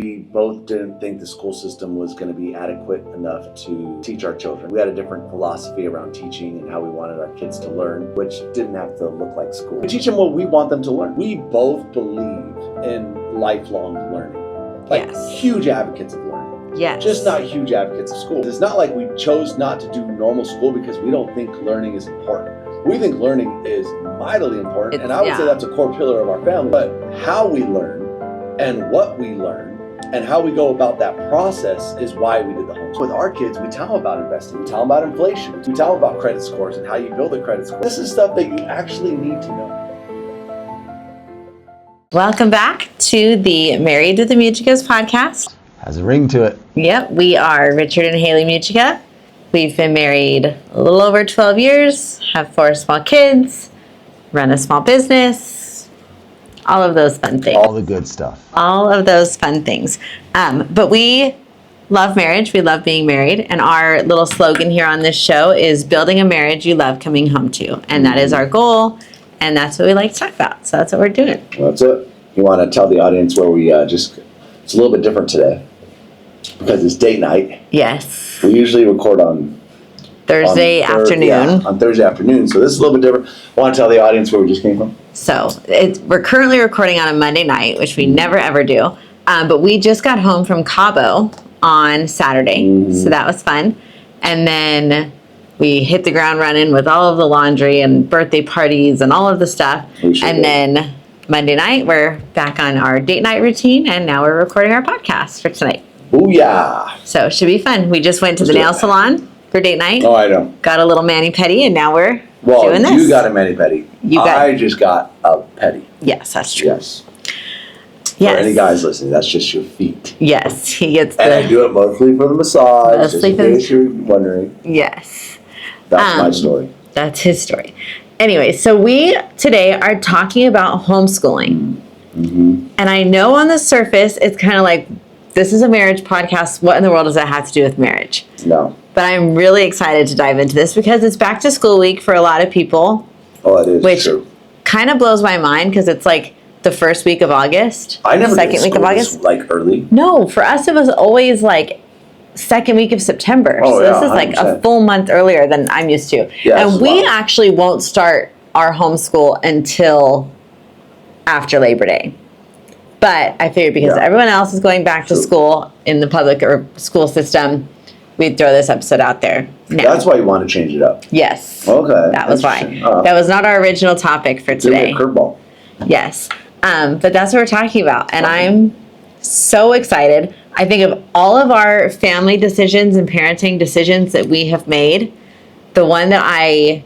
We both didn't think the school system was going to be adequate enough to teach our children. We had a different philosophy around teaching and how we wanted our kids to learn, which didn't have to look like school. We teach them what we want them to learn. We both believe in lifelong learning. Huge advocates of learning. Yes. Just not huge advocates of school. It's not like we chose not to do normal school because we don't think learning is important. We think learning is mightily important, and I would say that's a core pillar of our family. But how we learn and what we learn and how we go about that process is why we did the homeschool. With our kids, we tell them about investing, we tell them about inflation, we tell them about credit scores and how you build a credit score. This is stuff that you actually need to know. Welcome back to the Married with the Muchicas podcast. Has a ring to it. Yep, we are Richard and Haley Muchica. We've been married a little over 12 years, have 4 small kids, run a small business, all of those fun things. All the good stuff. All of those fun things. But we love marriage. We love being married. And our little slogan here on this show is building a marriage you love coming home to. And that is our goal. And that's what we like to talk about. So that's what we're doing. Well, that's it. You want to tell the audience where we it's a little bit different today because it's date night. Yes. We usually record on Thursday afternoon. Yeah, on Thursday afternoon. So this is a little bit different. I want to tell the audience where we just came from. So we're currently recording on a Monday night, which we never ever do. But we just got home from Cabo on Saturday. Mm-hmm. So that was fun. And then we hit the ground running with all of the laundry and birthday parties and all of the stuff. And then Monday night, we're back on our date night routine. And now we're recording our podcast for tonight. Booyah. So it should be fun. We just went to the nail salon for date night. Oh, I know. Got a little mani-pedi, and now we're doing this. You got a mani-pedi. I just got a pedi. Yes, that's true. Yes. For any guys listening, that's just your feet. Yes, he gets And I do it mostly for the massage, just in case you're wondering. Yes. That's my story. That's his story. Anyway, so we today are talking about homeschooling. Mm-hmm. And I know on the surface, it's kind of like, this is a marriage podcast. What in the world does that have to do with marriage? No. But I'm really excited to dive into this because it's back to school week for a lot of people. Oh, it is. Which true. Kind of blows my mind because it's like the first week of August. I never second week of August. Like early. No, for us it was always like second week of September. Oh, so yeah, this is like 100%. A full month earlier than I'm used to. Yeah, and we actually won't start our homeschool until after Labor Day. But I figured because everyone else is going back to school in the public or school system, we'd throw this episode out there now. That's why you want to change it up. Yes. Okay. That was why. That was not our original topic for today. Curveball. Yes. But that's what we're talking about. And I'm so excited. I think of all of our family decisions and parenting decisions that we have made, the one that I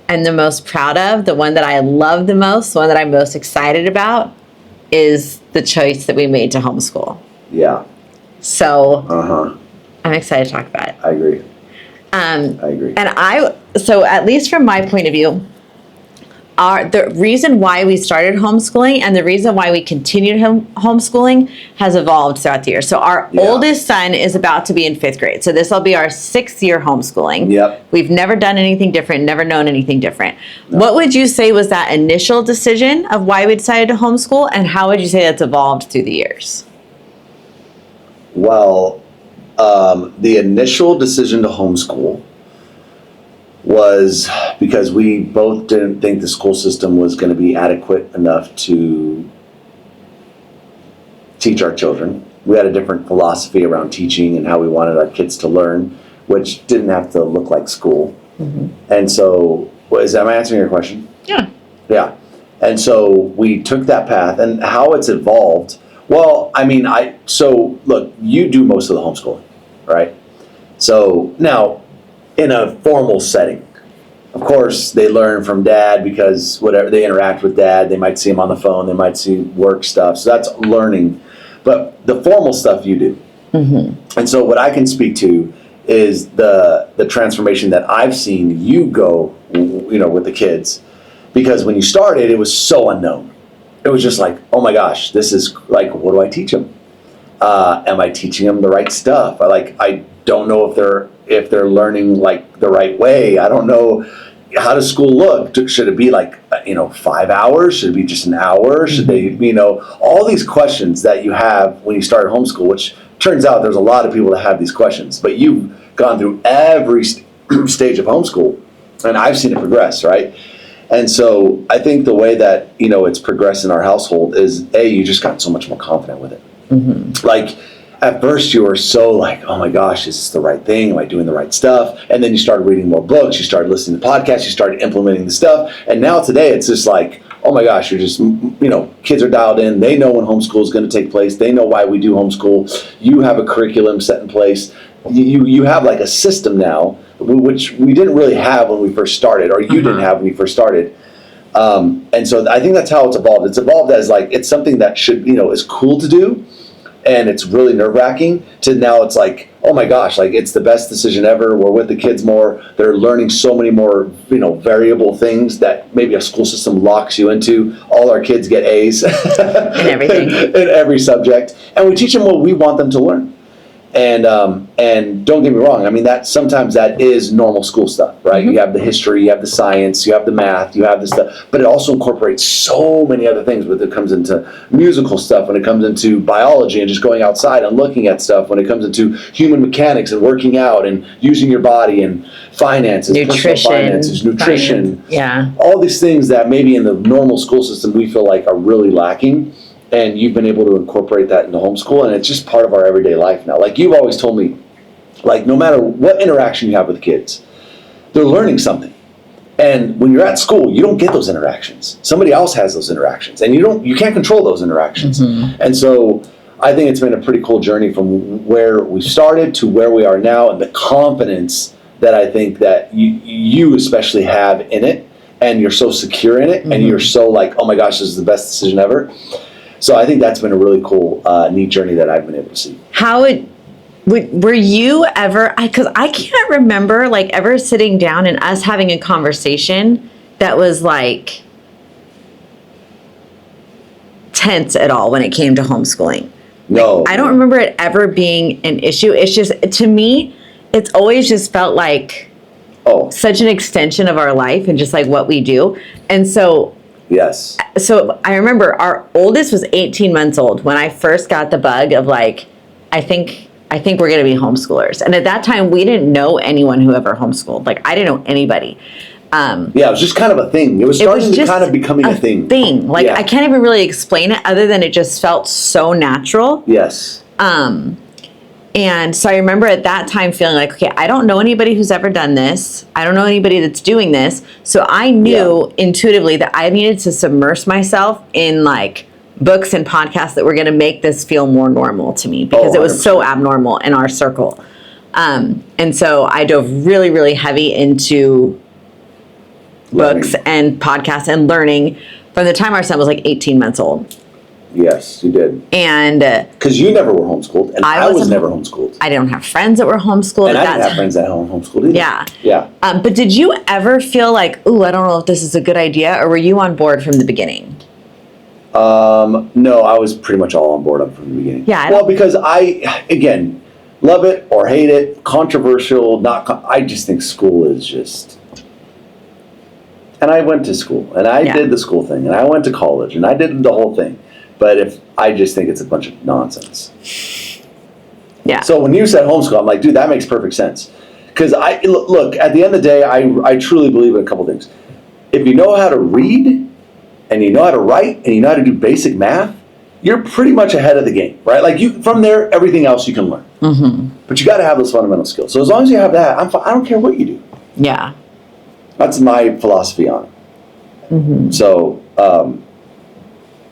am the most proud of, the one that I love the most, the one that I'm most excited about is the choice that we made to homeschool. Yeah. So I'm excited to talk about it. I agree. I agree. And so at least from my point of view, the reason why we started homeschooling and the reason why we continued homeschooling has evolved throughout the year. So our oldest son is about to be in 5th grade. So this will be our 6th year homeschooling. Yep. We've never done anything different, never known anything different. No. What would you say was that initial decision of why we decided to homeschool, and how would you say that's evolved through the years? Well, the initial decision to homeschool was because we both didn't think the school system was going to be adequate enough to teach our children. We had a different philosophy around teaching and how we wanted our kids to learn, which didn't have to look like school. Mm-hmm. And so, am I answering your question? Yeah. Yeah. And so we took that path, and how it's evolved. Well, I mean, so look, you do most of the homeschooling, right? So now, in a formal setting, of course, they learn from dad because whatever they interact with dad, they might see him on the phone, they might see work stuff. So that's learning. But the formal stuff you do. Mm-hmm. And so what I can speak to is the transformation that I've seen you go, with the kids. Because when you started, it was so unknown. It was just like, oh my gosh, this is like, what do I teach them? Am I teaching them the right stuff? I don't know if they're learning like the right way. I don't know, how does school look? Should it be like, 5 hours? Should it be just an hour? Should they, all these questions that you have when you start homeschool, which turns out there's a lot of people that have these questions, but you've gone through every stage of homeschool, and I've seen it progress, right? And so I think the way that, it's progressed in our household is, you just got so much more confident with it. Mm-hmm. Like, at first you were so like, oh my gosh, is this the right thing? Am I doing the right stuff? And then you started reading more books, you started listening to podcasts, you started implementing the stuff. And now today it's just like, oh my gosh, you're just, kids are dialed in. They know when homeschool is going to take place. They know why we do homeschool. You have a curriculum set in place. You have like a system now, which we didn't really have when we first started, or you didn't have when you first started. And so I think that's how it's evolved. It's evolved as like, it's something that should, is cool to do. And it's really nerve-wracking, to now it's like, oh my gosh, like it's the best decision ever. We're with the kids more. They're learning so many more, variable things that maybe a school system locks you into. All our kids get A's in everything, in every subject, and we teach them what we want them to learn. And don't get me wrong, I mean, that sometimes that is normal school stuff, right? Mm-hmm. You have the history, you have the science, you have the math, you have the stuff, but it also incorporates so many other things when it comes into musical stuff, when it comes into biology and just going outside and looking at stuff, when it comes into human mechanics and working out and using your body and finances, nutrition, yeah, all these things that maybe in the normal school system we feel like are really lacking. And you've been able to incorporate that into homeschool, and it's just part of our everyday life now. Like you've always told me, like no matter what interaction you have with kids, they're learning something. And when you're at school, you don't get those interactions. Somebody else has those interactions, and you can't control those interactions. Mm-hmm. And so I think it's been a pretty cool journey from where we started to where we are now, and the confidence that I think that you especially have in it, and you're so secure in it, mm-hmm. and you're so like, oh my gosh, this is the best decision ever. So I think that's been a really cool, neat journey that I've been able to see. Were you ever, because I can't remember like ever sitting down and us having a conversation that was like tense at all when it came to homeschooling. No. Like, I don't remember it ever being an issue. It's just, to me, it's always just felt like such an extension of our life and just like what we do. And so yes. So I remember our oldest was 18 months old when I first got the bug of like, I think we're going to be homeschoolers. And at that time, we didn't know anyone who ever homeschooled. Like, I didn't know anybody. Yeah, it was just kind of a thing. It was starting to kind of becoming a thing. Like, I can't even really explain it other than it just felt so natural. Yes. And so I remember at that time feeling like, okay, I don't know anybody who's ever done this. I don't know anybody that's doing this. So I knew intuitively that I needed to submerge myself in like books and podcasts that were going to make this feel more normal to me because it was so abnormal in our circle. And so I dove really, really heavy into books and podcasts and learning from the time our son was like 18 months old. Yes, you did. And because you never were homeschooled, and I was never homeschooled. I don't have friends that were homeschooled. And I didn't have friends that were homeschooled either. Yeah. Yeah. But did you ever feel like, ooh, I don't know if this is a good idea, or were you on board from the beginning? No, I was pretty much all on board from the beginning. Yeah. Well, because again, love it or hate it, controversial, I just think school is just... And I went to school, and I did the school thing, and I went to college, and I did the whole thing. But I just think it's a bunch of nonsense. Yeah. So when you said homeschool, I'm like, dude, that makes perfect sense. Because look, at the end of the day, I truly believe in a couple things. If you know how to read, and you know how to write, and you know how to do basic math, you're pretty much ahead of the game, right? Like from there, everything else you can learn. Mm-hmm. But you got to have those fundamental skills. So as long as you have that, I'm fine. I don't care what you do. Yeah. That's my philosophy on it. Mm-hmm. So.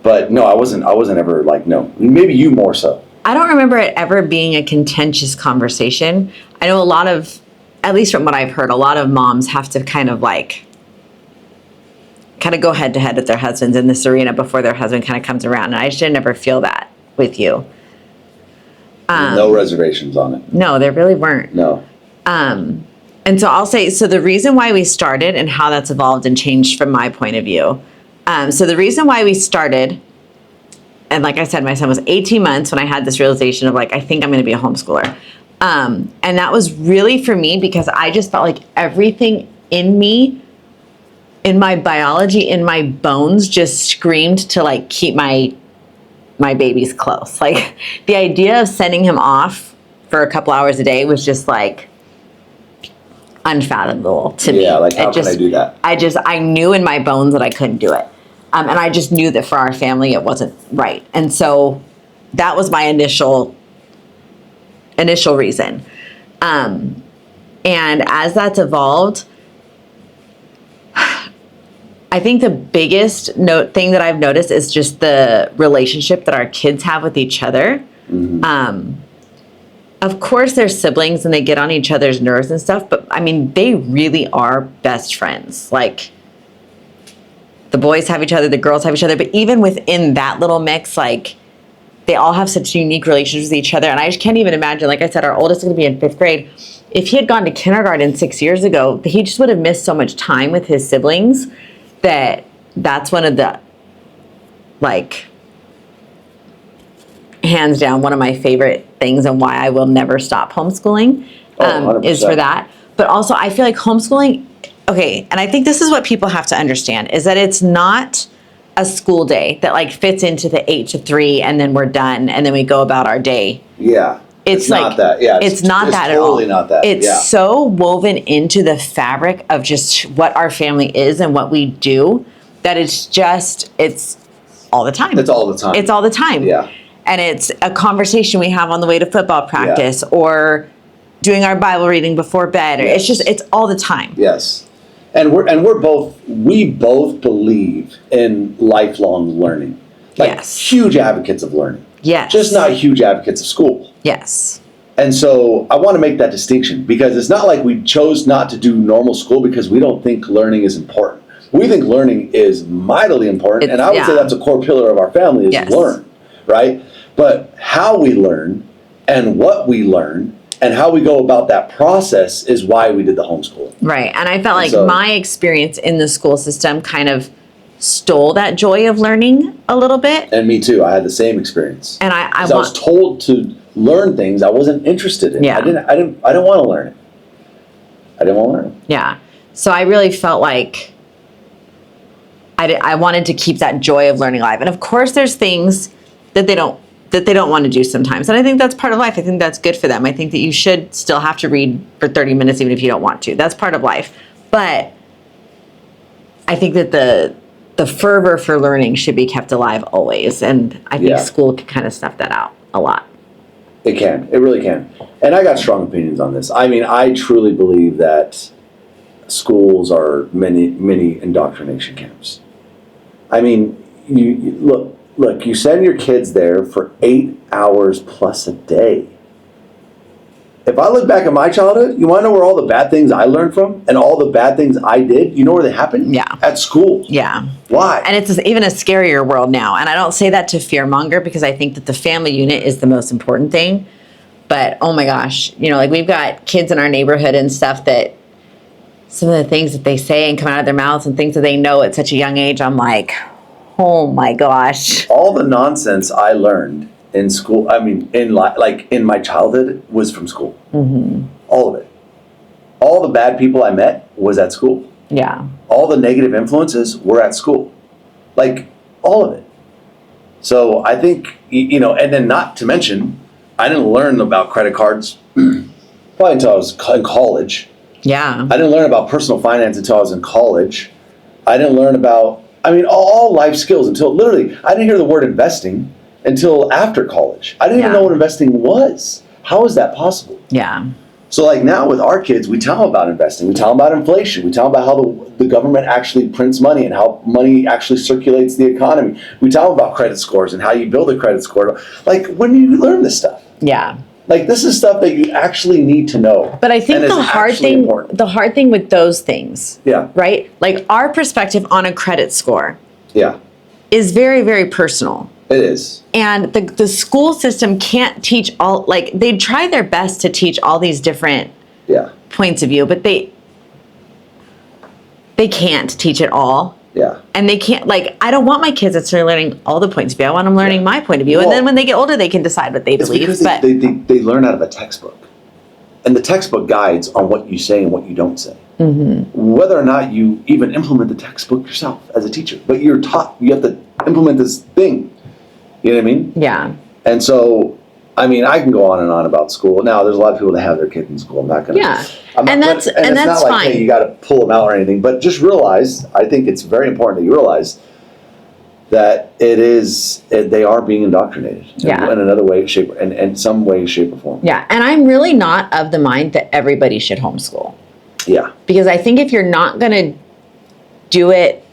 But no, I wasn't ever like, no. Maybe you more so. I don't remember it ever being a contentious conversation. I know a lot of, at least from what I've heard, a lot of moms have to kind of go head to head with their husbands in this arena before their husband kind of comes around. And I just didn't ever feel that with you. No reservations on it. No, there really weren't. No. And so I'll say, so the reason why we started and how that's evolved and changed from my point of view. So the reason why we started, and like I said, my son was 18 months when I had this realization of like, I think I'm going to be a homeschooler. And that was really for me because I just felt like everything in me in my biology, in my bones, just screamed to like keep my babies close. Like the idea of sending him off for a couple hours a day was just like unfathomable to me. Yeah, like how can I do that? I knew in my bones that I couldn't do it. And I just knew that for our family, it wasn't right. And so that was my initial reason. And as that's evolved, I think the biggest thing that I've noticed is just the relationship that our kids have with each other. Mm-hmm. Of course, they're siblings and they get on each other's nerves and stuff, but I mean, they really are best friends. Like, the boys have each other, the girls have each other, but even within that little mix, like, they all have such unique relationships with each other. And I just can't even imagine, like I said, our oldest is going to be in 5th grade. If he had gone to kindergarten 6 years ago, he just would have missed so much time with his siblings that's one of the, like, hands down, one of my favorite things and why I will never stop homeschooling is for that. But also, I feel like homeschooling, okay, and I think this is what people have to understand, is that it's not a school day that like fits into the 8 to 3 and then we're done and then we go about our day. Yeah. It's like, not that. Yeah, it's not that at all. Totally not that. It's so woven into the fabric of just what our family is and what we do that it's all the time. It's all the time. It's all the time. Yeah. And it's a conversation we have on the way to football practice or doing our Bible reading before bed. Or it's all the time. Yes. And we both believe in lifelong learning. Like huge advocates of learning. Yes. Just not huge advocates of school. Yes. And so I want to make that distinction because it's not like we chose not to do normal school because we don't think learning is important. We think learning is mightily important. And I would say that's a core pillar of our family is learn, right? But how we learn and what we learn and how we go about that process is why we did the homeschool. Right. And I felt like my experience in the school system kind of stole that joy of learning a little bit. And me too. I had the same experience. And I was told to learn things I wasn't interested in. Yeah. I didn't want to learn it. I didn't want to learn it. Yeah. So I really felt like I wanted to keep that joy of learning alive. And of course there's things that they don't want to do sometimes. And I think that's part of life. I think that's good for them. I think that you should still have to read for 30 minutes even if you don't want to. That's part of life. But I think that the fervor for learning should be kept alive always. And I think school can kind of snuff that out a lot. It can. It really can. And I got strong opinions on this. I mean, I truly believe that schools are many indoctrination camps. I mean, you look, you send your kids there for 8 hours plus a day. If I look back at my childhood, you want to know where all the bad things I learned from and all the bad things I did? You know where they happened? Yeah. At school. Yeah. Why? And it's even a scarier world now. And I don't say that to fearmonger because I think that the family unit is the most important thing. But, oh my gosh, like we've got kids in our neighborhood and stuff that some of the things that they say and come out of their mouths and things that they know at such a young age, I'm like, oh my gosh. All the nonsense I learned in school, I mean, in my childhood was from school. Mm-hmm. All of it. All the bad people I met was at school. Yeah. All the negative influences were at school. Like, all of it. So I think, and then not to mention, I didn't learn about credit cards probably until I was in college. Yeah. I didn't learn about personal finance until I was in college. I didn't learn about, all life skills until literally, I didn't hear the word investing until after college. I didn't even know what investing was. How is that possible? Yeah. So like now with our kids, we tell them about investing. We tell them about inflation. We tell them about how the government actually prints money and how money actually circulates the economy. We tell them about credit scores and how you build a credit score. Like, when do you learn this stuff? Yeah. Like, this is stuff that you actually need to know. But I think the hard thing with those things, right? Like our perspective on a credit score is very, very personal. It is. And the school system can't teach all, like they try their best to teach all these different points of view, but they can't teach it all. Yeah. And they can't, like, I don't want my kids necessarily learning all the points of view. I want them learning my point of view. And then when they get older, they can decide what they believe. Because they learn out of a textbook. and the textbook guides on what you say and what you don't say. Whether or not you even implement the textbook yourself as a teacher, but you're taught you have to implement this thing. You know what I mean? Yeah. And so, I mean, I can go on and on about school. Now, there's a lot of people that have their kids in school. I'm not going to. Yeah. And that's not like, fine. hey, you got to pull them out or anything. But just realize, I think it's very important that you realize that they are being indoctrinated in another way, shape, and some way, shape, or form. Yeah. And I'm really not of the mind that everybody should homeschool. Yeah. Because I think if you're not going to do it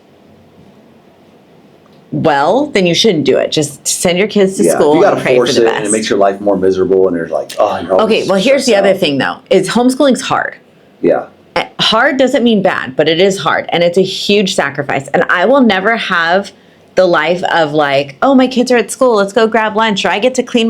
well, then you shouldn't do it. Just send your kids to school you and pray for the best. And it makes your life more miserable, and there's like, oh, you're okay, well, here's the other thing, though, is homeschooling's hard. Yeah. Hard doesn't mean bad, but it is hard, and it's a huge sacrifice. And I will never have the life of like, oh, my kids are at school, let's go grab lunch, or I get to sit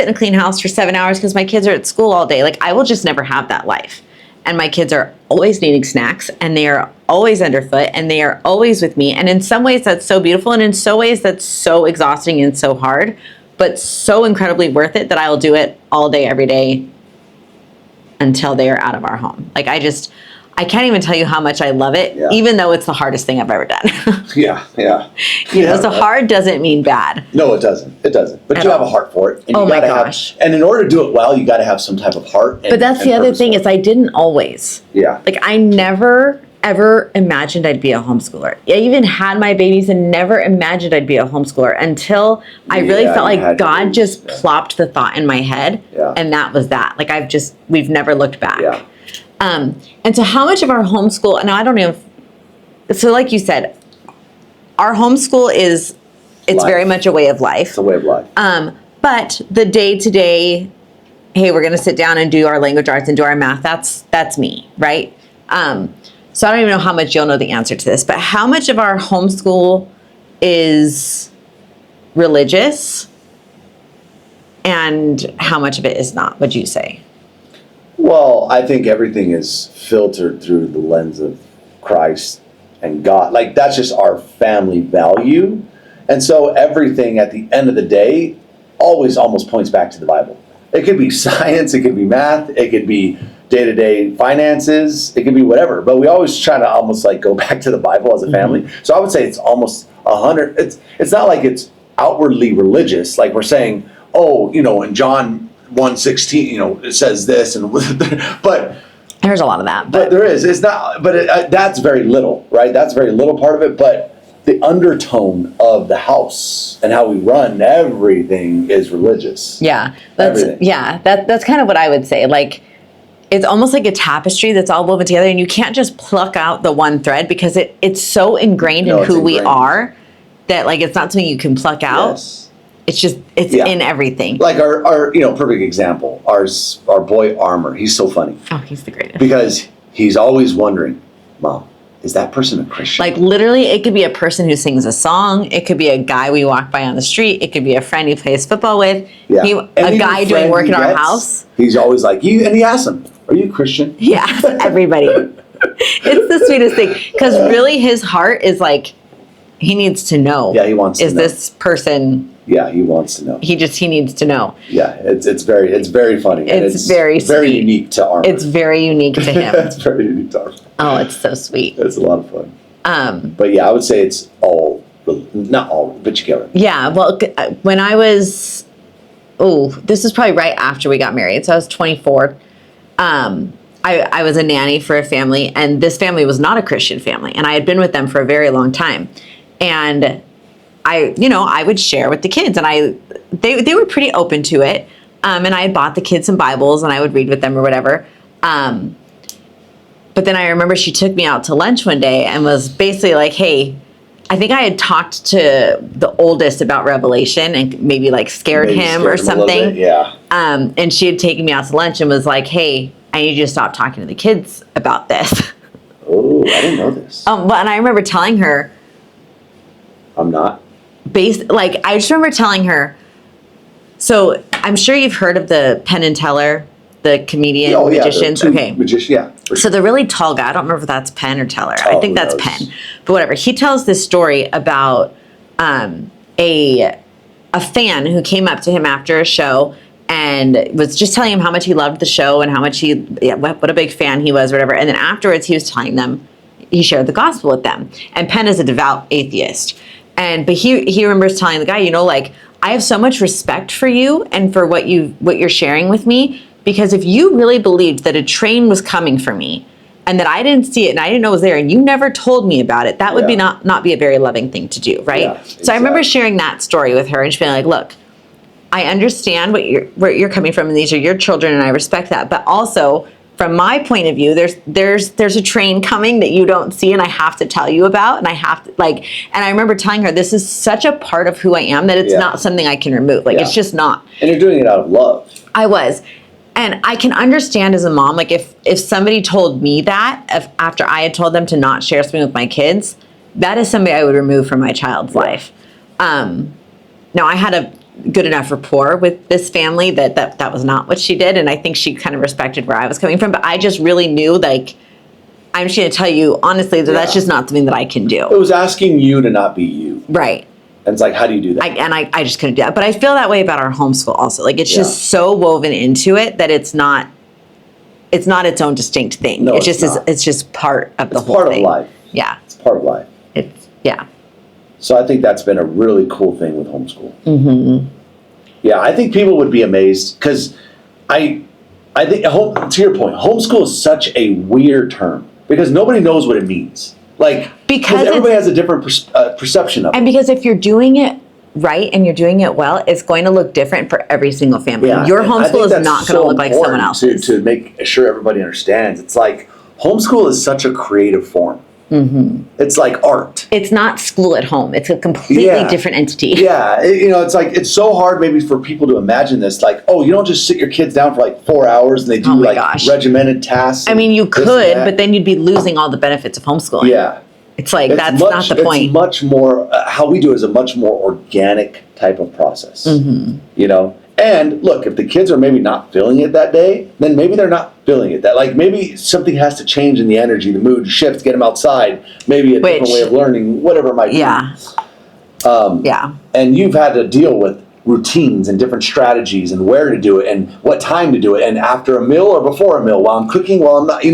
in a clean house for 7 hours because my kids are at school all day. Like, I will just never have that life. And my kids are always needing snacks, and they are always underfoot, and they are always with me. And in some ways that's so beautiful, and in some ways that's so exhausting and so hard, but so incredibly worth it that I will do it all day, every day until they are out of our home. Like, I can't even tell you how much I love it, even though it's the hardest thing I've ever done. Yeah. So hard doesn't mean bad. No, it doesn't. It doesn't. But you have a heart for it. And oh my gosh. And in order to do it well, you got to have some type of heart. But that's the other thing is I didn't always. Yeah. Like, I never, ever imagined I'd be a homeschooler. I even had my babies and never imagined I'd be a homeschooler until I really felt like God just plopped the thought in my head. Yeah. And that was that. Like, we've never looked back. Yeah. And so how much of our homeschool, and I don't know so like you said, our homeschool it's life. Very much a way of life. It's a way of life. But the day-to-day, hey, we're going to sit down and do our language arts and do our math, that's me, right? So I don't even know how much you'll know the answer to this, but how much of our homeschool is religious and how much of it is not, would you say? Well, I think everything is filtered through the lens of Christ and God. Like, that's just our family value. And so everything at the end of the day always almost points back to the Bible. It could be science, it could be math, it could be day-to-day finances, it could be whatever. But we always try to almost like go back to the Bible as a family. So I would say it's almost 100. It's not like it's outwardly religious. Like we're saying, oh, in John 1:16, it says this, and but there's a lot of that. But there is. It's not. But that's very little, right? That's very little part of it. But the undertone of the house and how we run everything is religious. Yeah, that's kind of what I would say. Like, it's almost like a tapestry that's all woven together, and you can't just pluck out the one thread because it's so ingrained in who we are that like it's not something you can pluck out. Yes. It's just in everything. Like our perfect example, our boy Armor. He's so funny. Oh, he's the greatest. Because he's always wondering, Mom, is that person a Christian? Like, literally, it could be a person who sings a song. It could be a guy we walk by on the street. It could be a friend he plays football with. Yeah. A guy doing work in our house. He's always like, and he asks him, are you Christian? Yeah, everybody. It's the sweetest thing. Because really, his heart is like, he needs to know. Yeah, he wants to know. Is this person... Yeah, he wants to know. He needs to know. Yeah, it's very funny. It's very very unique to Armor. It's very unique to him. It's very unique to Armor. Oh, it's so sweet. It's a lot of fun. But yeah, I would say it's not all, but you get it. Yeah, well, when I was, this is probably right after we got married. So I was 24. I was a nanny for a family, and this family was not a Christian family, and I had been with them for a very long time, and I would share with the kids, and they were pretty open to it. And I had bought the kids some Bibles, and I would read with them or whatever. But then I remember she took me out to lunch one day and was basically like, hey, I think I had talked to the oldest about Revelation and maybe like scared him or something. Yeah. And she had taken me out to lunch and was like, hey, I need you to stop talking to the kids about this. Oh, I didn't know this. And I remember telling her, I'm not. I just remember telling her, so I'm sure you've heard of the Penn and Teller, the comedian magicians. Okay. Magician, yeah. So the really tall guy, I don't remember if that's Penn or Teller. I think that's Penn. But whatever. He tells this story about a fan who came up to him after a show and was just telling him how much he loved the show and how much what a big fan he was, or whatever. And then afterwards, he was telling them, he shared the gospel with them. And Penn is a devout atheist. But he remembers telling the guy, like, I have so much respect for you and for what you're sharing with me, because if you really believed that a train was coming for me and that I didn't see it and I didn't know it was there and you never told me about it, that would be not be a very loving thing to do, right? Yeah, exactly. So I remember sharing that story with her and she being like, look, I understand where you're coming from and these are your children and I respect that, but also from my point of view, there's a train coming that you don't see and I have to tell you about, and I have to and I remember telling her, this is such a part of who I am that it's not something I can remove. It's just not. And you're doing it out of love. I was. And I can understand as a mom, if somebody told me that after I had told them to not share something with my kids, that is somebody I would remove from my child's life. Now I had a good enough rapport with this family that was not what she did, and I think she kind of respected where I was coming from, but I just really knew I'm just going to tell you honestly that's just not something that I can do. It was asking you to not be you, right? And it's how do you do that? I just couldn't do that. But I feel that way about our homeschool also. It's just so woven into it that it's not its own distinct thing. No, it's just part of the whole thing. It's part of life. Yeah, it's part of life. So I think that's been a really cool thing with homeschool. Mm-hmm. Yeah, I think people would be amazed because I think, to your point, homeschool is such a weird term because nobody knows what it means. Because everybody has a different perception of it. And because if you're doing it right and you're doing it well, it's going to look different for every single family. Yeah, your homeschool is not going to look like someone else's. To make sure everybody understands, it's homeschool is such a creative form. Mm-hmm. It's like art. It's not school at home. It's a completely different entity. Yeah, it's so hard maybe for people to imagine this. You don't just sit your kids down for 4 hours and they do regimented tasks. I mean, you could, but then you'd be losing all the benefits of homeschooling. Yeah, that's not the point. It's much more. How we do it is a much more organic type of process. Mm-hmm. And look, if the kids are maybe not feeling it that day, then maybe they're not feeling it. Maybe something has to change in the energy, the mood, shift, get them outside. Maybe a different way of learning, whatever it might be. Yeah. And you've had to deal with routines and different strategies and where to do it and what time to do it and after a meal or before a meal, while I'm cooking, while I'm not,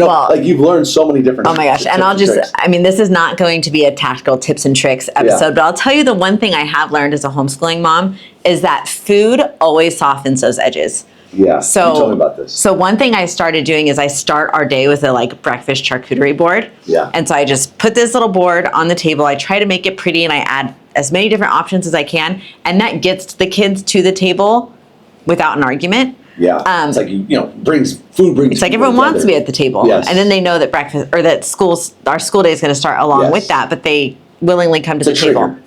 you've learned so many different. Oh my gosh. And this is not going to be a tactical tips and tricks episode, but I'll tell you the one thing I have learned as a homeschooling mom is that food always softens those edges. Yeah. So you told me about this. So one thing I started doing is I start our day with a breakfast charcuterie board. Yeah. And so I just put this little board on the table. I try to make it pretty and I add as many different options as I can. And that gets the kids to the table without an argument. Yeah. It's food brings. It's everyone wants to be at the table. Yes. And then they know that our school day is going to start along with that, but they willingly come to the table.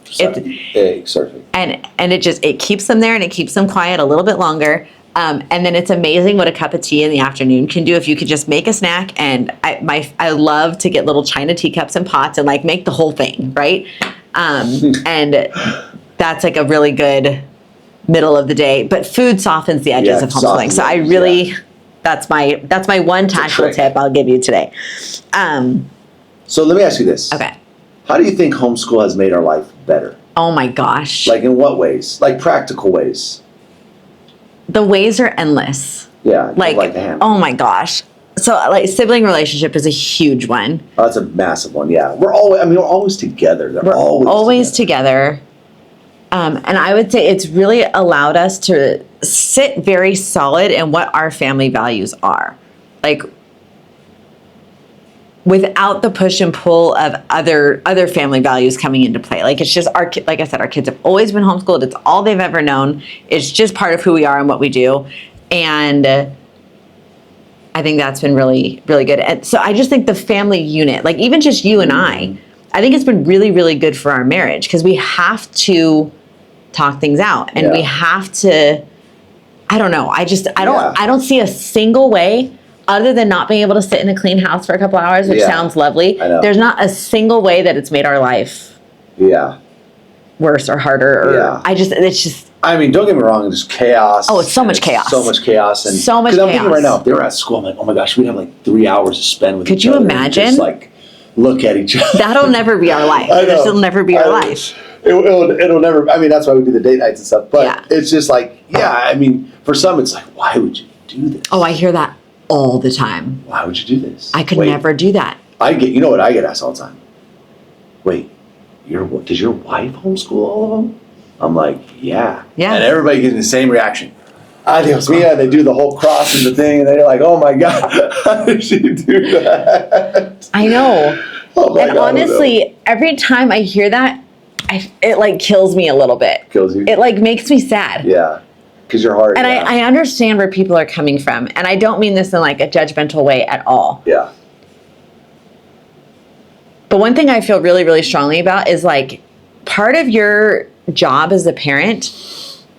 And it keeps them there and it keeps them quiet a little bit longer. And then it's amazing what a cup of tea in the afternoon can do if you could just make a snack. And I love to get little china teacups and pots and make the whole thing, right? And that's a really good middle of the day. But food softens the edges of homeschooling. So I really, that's my one tactical tip I'll give you today. So let me ask you this. Okay. How do you think homeschool has made our life better? Oh my gosh. In what ways? Practical ways. The ways are endless. Yeah. Oh my gosh. So sibling relationship is a huge one. Oh, that's a massive one. Yeah. We're always together. We're always together. And I would say it's really allowed us to sit very solid in what our family values are. Without the push and pull of other family values coming into play. It's just like I said, our kids have always been homeschooled. It's all they've ever known. It's just part of who we are and what we do. And I think that's been really, really good. And so I just think the family unit, even just you and I think it's been really, really good for our marriage because we have to talk things out and we have to, I don't know. I don't see a single way other than not being able to sit in a clean house for a couple hours, which sounds lovely. There's not a single way that it's made our life worse or harder. Or it's just. I mean, don't get me wrong, it's chaos. Oh, it's so much chaos. So much chaos. And so much chaos. I'm thinking right now, if they were at school, I'm like, oh my gosh, we'd have 3 hours to spend with each other. Could you imagine? Just look at each other. That'll never be our life. This will never be our life. It'll never, that's why we do the date nights and stuff. But it's just For some, it's like, why would you do this? Oh, I hear that all the time. Why would you do this? I could Wait, never do that. you know what I get asked all the time? Wait, does your wife homeschool all of them? I'm like, yeah. Yeah. And everybody gives me the same reaction. Adios mia, they do the whole cross and the thing, and they're like, oh my God, how did she do that? I know. Oh my And God, honestly, every time I hear that, it like kills me a little bit. Kills you? It like makes me sad. Yeah, because your heart. And yeah. I understand where people are coming from. And I don't mean this in like a judgmental way at all. Yeah. But one thing I feel really, really strongly about is like part of your job as a parent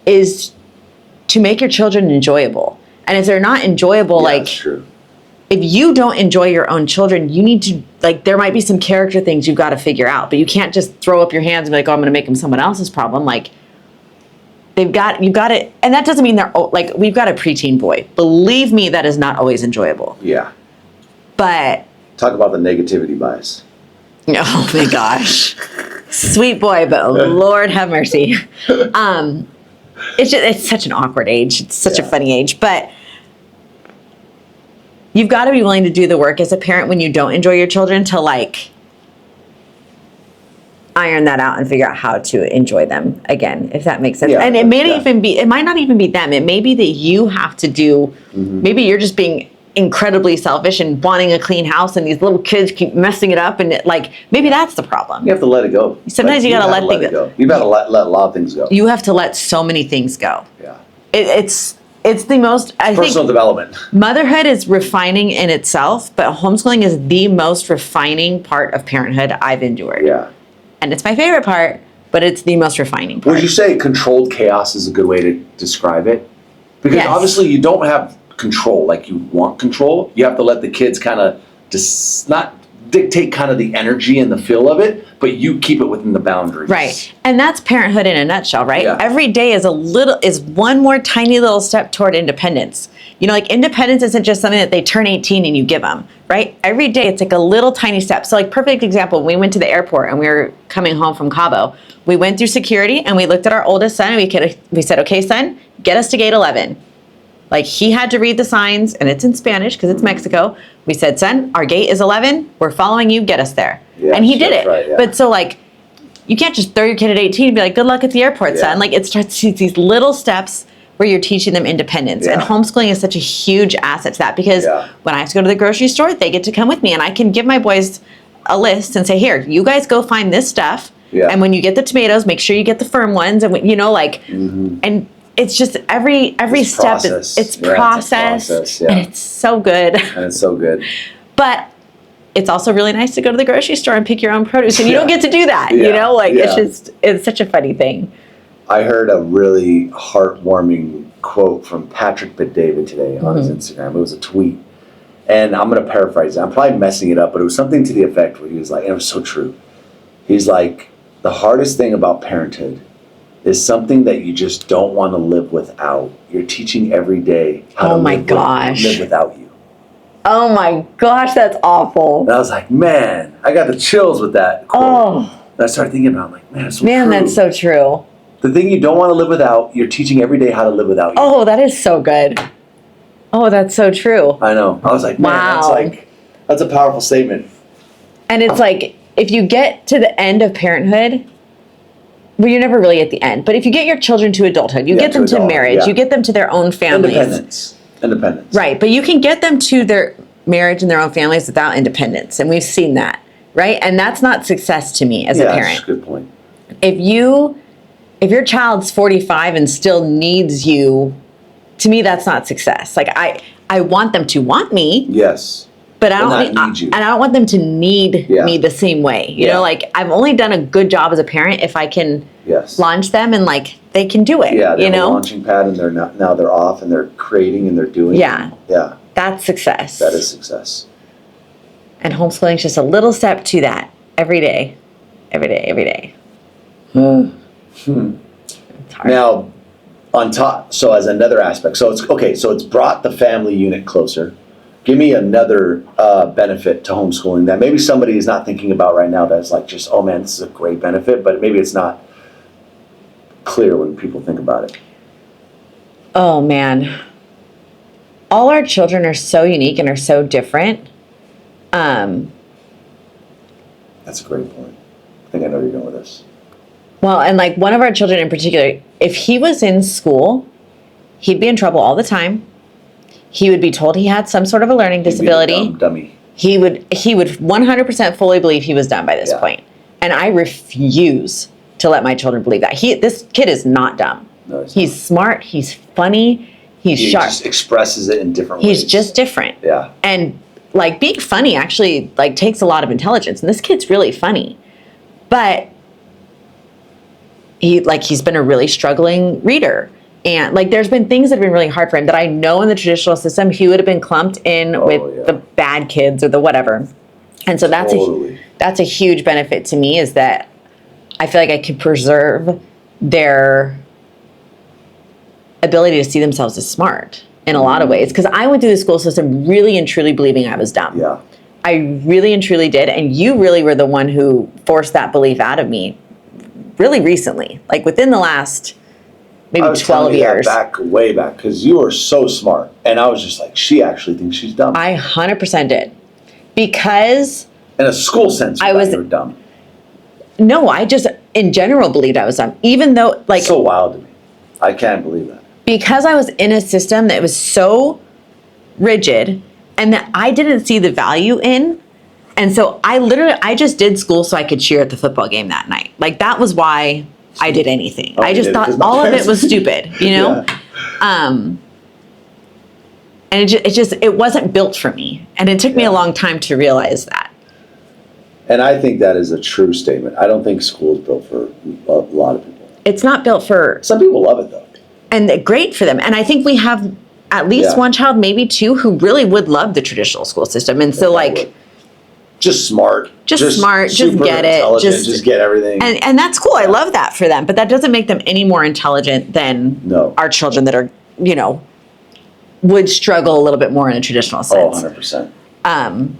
is to make your children enjoyable. And if they're not enjoyable, like that's true. if you don't enjoy your own children, you need to, like, there might be some character things you've got to figure out, but you can't just throw up your hands and be like, oh, I'm going to make them someone else's problem. Like, you've got it. And that doesn't mean they're, like, we've got a preteen boy. Believe me, that is not always enjoyable. Yeah. But. Talk about the negativity bias. Oh my gosh. Sweet boy, but Lord have mercy. It's such an awkward age. It's such a funny age, but you've got to be willing to do the work as a parent when you don't enjoy your children to like iron that out and figure out how to enjoy them again, if that makes sense. Yeah, and it might not even be them. It may be that you have to do, maybe you're just being incredibly selfish and wanting a clean house and these little kids keep messing it up and maybe that's the problem. You have to let it go. Sometimes you got to let things go. You've got to let a lot of things go. You have to let so many things go. Yeah. It's the most, I think. Personal development. Motherhood is refining in itself, but homeschooling is the most refining part of parenthood I've endured. Yeah. And it's my favorite part, but it's the most refining part. Would you say controlled chaos is a good way to describe it? Because Yes. obviously you don't have control like you want control. You have to let the kids kind of not dictate kind of the energy and the feel of it, but you keep it within the boundaries. Right. And that's parenthood in a nutshell, right? Yeah. Every day is one more tiny little step toward independence. You know, like independence isn't just something that they turn 18 and you give them, right? Every day it's like a little tiny step. So like perfect example, when we went to the airport and we were coming home from Cabo, we went through security and we looked at our oldest son and we said, okay, son, get us to gate 11. Like he had to read the signs and it's in Spanish because it's Mexico. We said, son, our gate is 11. We're following you. Get us there. Yeah, and he did that's it. right, yeah. But so like, you can't just throw your kid at 18 and be like, good luck at the airport, Yeah. son. Like it starts these little steps where you're teaching them independence. Yeah. And homeschooling is such a huge asset to that because Yeah. when I have to go to the grocery store, they get to come with me and I can give my boys a list and say, here, you guys go find this stuff. Yeah. And when you get the tomatoes, make sure you get the firm ones. And and it's just every It's step process. it's Yeah, process, it's a process, yeah. and it's so good. And it's so good. But it's also really nice to go to the grocery store and pick your own produce, and you Yeah. don't get to do that. Yeah. It's such a funny thing. I heard a really heartwarming quote from Patrick Bet-David today on his Instagram. It was a tweet. And I'm going to paraphrase it. I'm probably messing it up, but it was something to the effect where he was like, and it was so true. He's like, the hardest thing about parenthood is something that you just don't want to live without. You're teaching every day how to live without you. Oh my gosh, that's awful. And I was like, man, I got the chills with that quote. Oh. And I started thinking about it. I'm like, man, it's so Man, true. that's so true. The thing you don't want to live without, you're teaching every day how to live without you. Oh, that is so good. Oh, that's so true. I know. I was like, man, Wow. that's a powerful statement. And it's like, if you get to the end of parenthood, well, you're never really at the end. But if you get your children to adulthood, you Yeah, get them to to adulthood, marriage, yeah. you get them to their own families. Independence. Right. But you can get them to their marriage and their own families without independence. And we've seen that. Right. And that's not success to me as a parent. That's a good point. If your child's 45 and still needs you, to me, that's not success. Like I want them to want me. Yes. But I But don't not need you. and I don't want them to need Yeah. me the same way. You Yeah. know, like I've only done a good job as a parent if I can Yes. launch them and like they can do it. Yeah, they you have a know, launching pad and now they're off and they're creating and they're doing. Yeah. Yeah. that's success. That is success. And homeschooling is just a little step to that every day, every day, every day. It's hard. Now, on top, so as another aspect, so it's brought the family unit closer. Give me another benefit to homeschooling that maybe somebody is not thinking about right now that's like just, oh man, this is a great benefit, but maybe it's not clear when people think about it. Oh, man. All our children are so unique and are so different. That's a great point. I think I know where you're going with this. Well, and like one of our children in particular, if he was in school, he'd be in trouble all the time. He would be told he had some sort of a learning disability. He'd be the dummy. He would 100% fully believe he was dumb by this point. And I refuse to let my children believe that. This kid is not dumb. No, he's smart, he's funny, he's sharp. He just expresses it in different ways. He's just different. Yeah. And like being funny actually like takes a lot of intelligence. And this kid's really funny. But he's been a really struggling reader. And like there's been things that have been really hard for him that I know in the traditional system he would have been clumped in with the bad kids or the whatever. And so that's a huge benefit to me, is that I feel like I can preserve their ability to see themselves as smart in a lot of ways. Because I went through the school system really and truly believing I was dumb. Yeah. I really and truly did. And you really were the one who forced that belief out of me really recently, like within the last maybe 12 years. Way back, because you were so smart. And I was just like, she actually thinks she's dumb. I 100% did. Because in a school sense, you were dumb. No, I just in general believed I was dumb. Even though like so wild to me. I can't believe that. Because I was in a system that was so rigid and that I didn't see the value in. And so I just did school so I could cheer at the football game that night. Like that was why I did anything. I just thought all of it was stupid, you know? Yeah. And it wasn't built for me. And it took me a long time to realize that. And I think that is a true statement. I don't think school is built for a lot of people. It's not built for... Some people love it though. And great for them. And I think we have at least one child, maybe two, who really would love the traditional school system. And so like... Just smart. Just smart. Just get it. Just get everything. And that's cool. I love that for them. But that doesn't make them any more intelligent than our children that are, would struggle a little bit more in a traditional sense. 100%.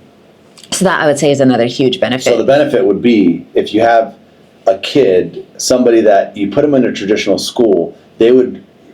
So that I would say is another huge benefit. So the benefit would be if you have a kid, somebody that you put them in a traditional school,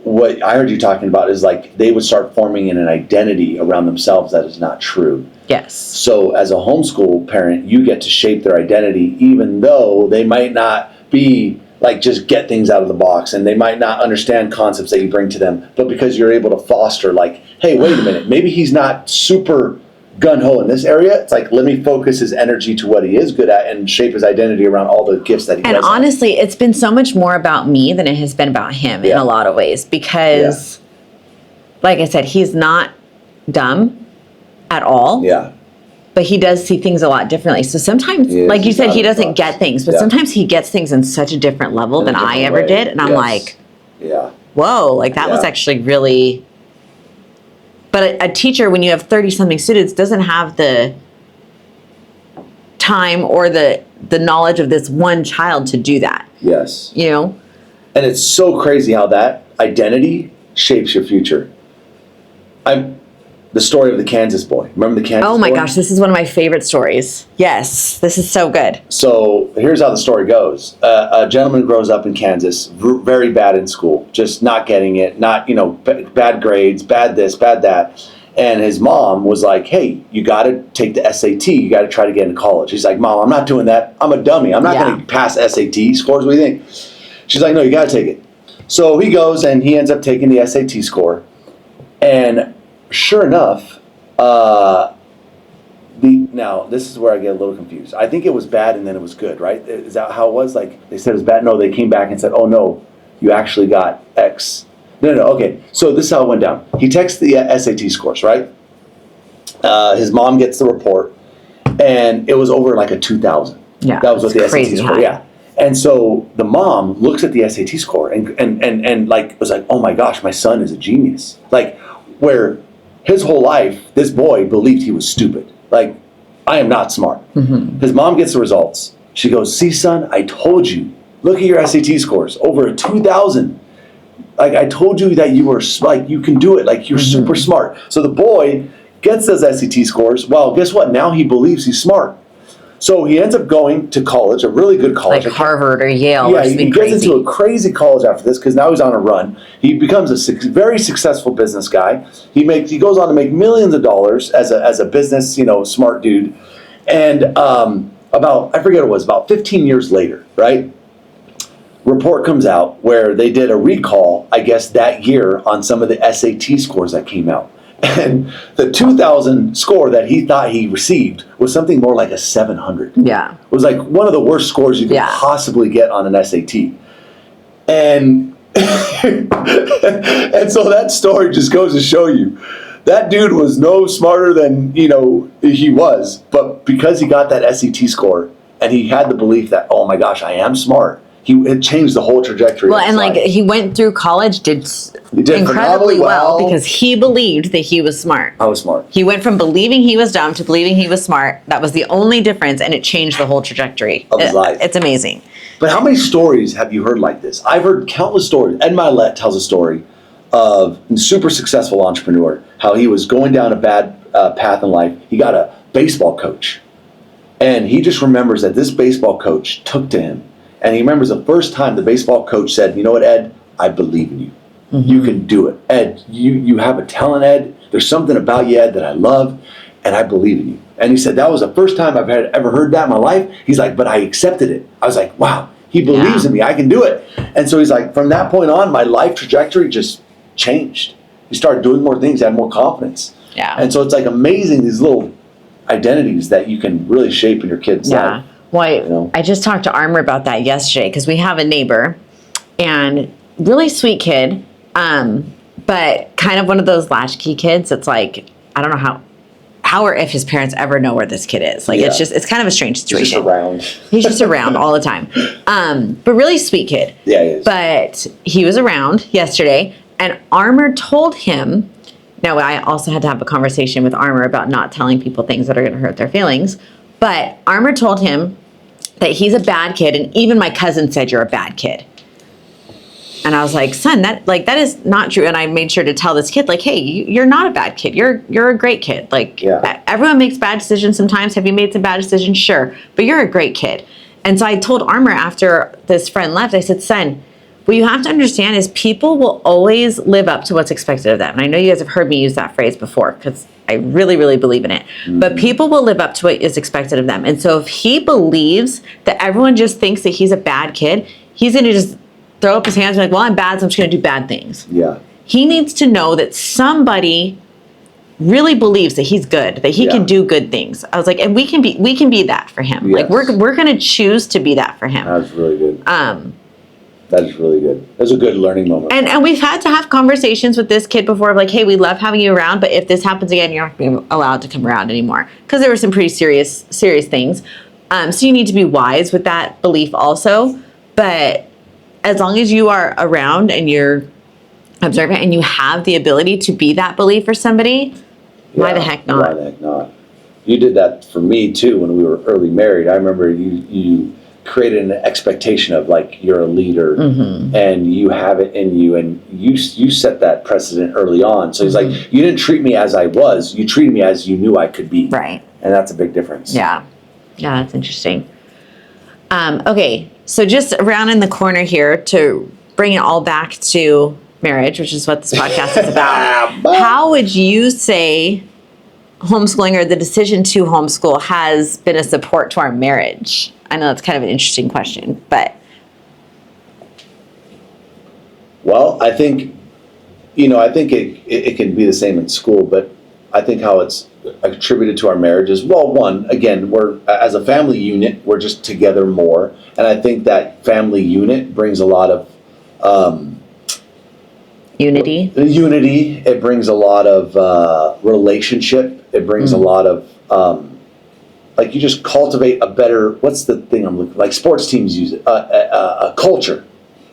what I heard you talking about is like they would start forming an identity around themselves that is not true. Yes. So as a homeschool parent, you get to shape their identity, even though they might not be like just get things out of the box and they might not understand concepts that you bring to them. But because you're able to foster like, hey, wait a minute, maybe he's not super gung-ho in this area. It's like, let me focus his energy to what he is good at and shape his identity around all the gifts that he does. And honestly, it's been so much more about me than it has been about him in a lot of ways. Because, like I said, he's not dumb at all. Yeah. But he does see things a lot differently. So sometimes, like you said, he doesn't get things. But sometimes he gets things in such a different level than I ever did. And I'm like, whoa, like that was actually really... But a teacher, when you have 30-something students, doesn't have the time or the knowledge of this one child to do that. Yes. And it's so crazy how that identity shapes your future. The story of the Kansas boy. Remember the Kansas boy? Oh my gosh, this is one of my favorite stories. Yes, this is so good. So here's how the story goes. A gentleman grows up in Kansas, very bad in school, just not getting it, not, bad grades, bad this, bad that. And his mom was like, hey, you got to take the SAT. You got to try to get into college. He's like, Mom, I'm not doing that. I'm a dummy. I'm not going to pass SAT scores. What do you think? She's like, no, you got to take it. So he goes and he ends up taking the SAT score. And sure enough, now this is where I get a little confused. I think it was bad and then it was good, right? Is that how it was? Like they said it was bad? No, they came back and said, oh no, you actually got X. No, okay. So this is how it went down. He texts the SAT scores, right? His mom gets the report and it was over like a 2,000. Yeah. That was what the SAT score, And so the mom looks at the SAT score and like was like, oh my gosh, my son is a genius. Like where his whole life, this boy believed he was stupid. Like, I am not smart. Mm-hmm. His mom gets the results. She goes, see, son, I told you. Look at your SAT scores, over a 2,000. Like, I told you that you were, like, you can do it. Like, you're super smart. So the boy gets those SAT scores. Well, guess what? Now he believes he's smart. So he ends up going to college, a really good college. Like Harvard or Yale Yeah, or he something gets crazy. into a crazy college after this because now he's on a run. He becomes a very successful business guy. He goes on to make millions of dollars as a business, smart dude. And I forget what it was, about 15 years later, right? Report comes out where they did a recall, I guess, that year on some of the SAT scores that came out. And the 2000 score that he thought he received was something more like a 700. Yeah. It was like one of the worst scores you could possibly get on an SAT. And and so that story just goes to show you that dude was no smarter than, he was. But because he got that SAT score and he had the belief that, oh my gosh, I am smart, it changed the whole trajectory of his life. He went through college, did phenomenally incredibly well because he believed that he was smart. I was smart. He went from believing he was dumb to believing he was smart. That was the only difference, and it changed the whole trajectory of his life. It's amazing. But how many stories have you heard like this? I've heard countless stories. Ed Milet tells a story of a super successful entrepreneur, how he was going down a bad path in life. He got a baseball coach. And he just remembers that this baseball coach took to him. And he remembers the first time the baseball coach said, you know what, Ed, I believe in you. Mm-hmm. You can do it. Ed, you have a talent, Ed. There's something about you, Ed, that I love, and I believe in you. And he said, that was the first time I've ever heard that in my life. He's like, but I accepted it. I was like, wow, he believes in me. I can do it. And so he's like, from that point on, my life trajectory just changed. He started doing more things, had more confidence. Yeah. And so it's like amazing, these little identities that you can really shape in your kids' life. Well, I just talked to Armor about that yesterday because we have a neighbor and really sweet kid, but kind of one of those latchkey kids. It's like, I don't know how or if his parents ever know where this kid is. Like, it's kind of a strange situation. He's just around all the time. But really sweet kid. Yeah, he is. But he was around yesterday and Armor told him, now I also had to have a conversation with Armor about not telling people things that are going to hurt their feelings. But Armor told him that he's a bad kid, and even my cousin said you're a bad kid. And I was like, son, that is not true. And I made sure to tell this kid, like, hey, you're not a bad kid. You're a great kid. Like, everyone makes bad decisions sometimes. Have you made some bad decisions? Sure. But you're a great kid. And so I told Armor after this friend left, I said, son, what you have to understand is people will always live up to what's expected of them. And I know you guys have heard me use that phrase before because I really, really believe in it. Mm-hmm. But people will live up to what is expected of them. And so if he believes that everyone just thinks that he's a bad kid, he's going to just throw up his hands and be like, well, I'm bad, so I'm just going to do bad things. Yeah. He needs to know that somebody really believes that he's good, that he can do good things. I was like, and we can be that for him. Yes. Like we're going to choose to be that for him. That's really good. That is really good. That's a good learning moment. And we've had to have conversations with this kid before of like, hey, we love having you around, but if this happens again, you're not going to be allowed to come around anymore. Because there were some pretty serious things. So you need to be wise with that belief also. But as long as you are around and you're observant and you have the ability to be that belief for somebody, why the heck not? Why the heck not? You did that for me too when we were early married. I remember you created an expectation of like you're a leader and you have it in you and you set that precedent early on. So he's like, you didn't treat me as I was, you treated me as you knew I could be. Right. And that's a big difference. Yeah, that's interesting. Okay, so just rounding the corner here to bring it all back to marriage, which is what this podcast is about. How would you say homeschooling or the decision to homeschool has been a support to our marriage? I know that's kind of an interesting question, but. Well, I think it can be the same in school, but I think how it's attributed to our marriage is, well, one, again, we're, as a family unit, we're just together more. And I think that family unit brings a lot of, unity. It brings a lot of relationship. It brings a lot of, like you just cultivate a better, what's the thing I'm looking, like sports teams use it, a culture.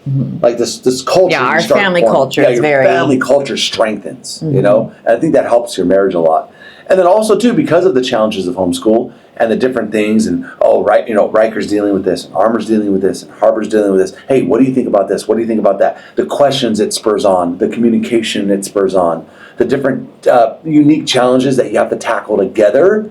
Like this culture. Yeah, our family culture is very. Family culture strengthens, you know? And I think that helps your marriage a lot. And then also too, because of the challenges of homeschool and the different things and, Riker's dealing with this and Armor's dealing with this and Harbor's dealing with this. Hey, what do you think about this? What do you think about that? The questions it spurs on, the communication it spurs on, the different unique challenges that you have to tackle together.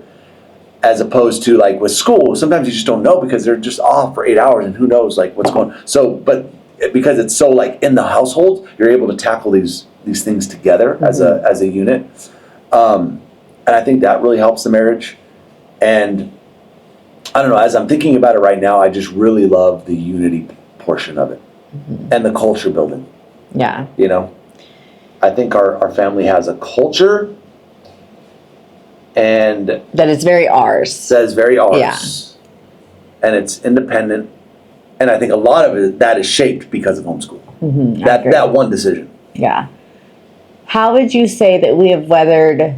As opposed to like with school, sometimes you just don't know because they're just off for 8 hours and who knows like what's going on. So, but because it's so like in the household, you're able to tackle these things together as a unit. And I think that really helps the marriage. And I don't know, as I'm thinking about it right now, I just really love the unity portion of it and the culture building. Yeah. You know, I think our family has a culture and that is very ours. That is very ours. Yeah. And it's independent. And I think a lot of it, that is shaped because of homeschool. Mm-hmm, that one decision. Yeah. How would you say that we have weathered,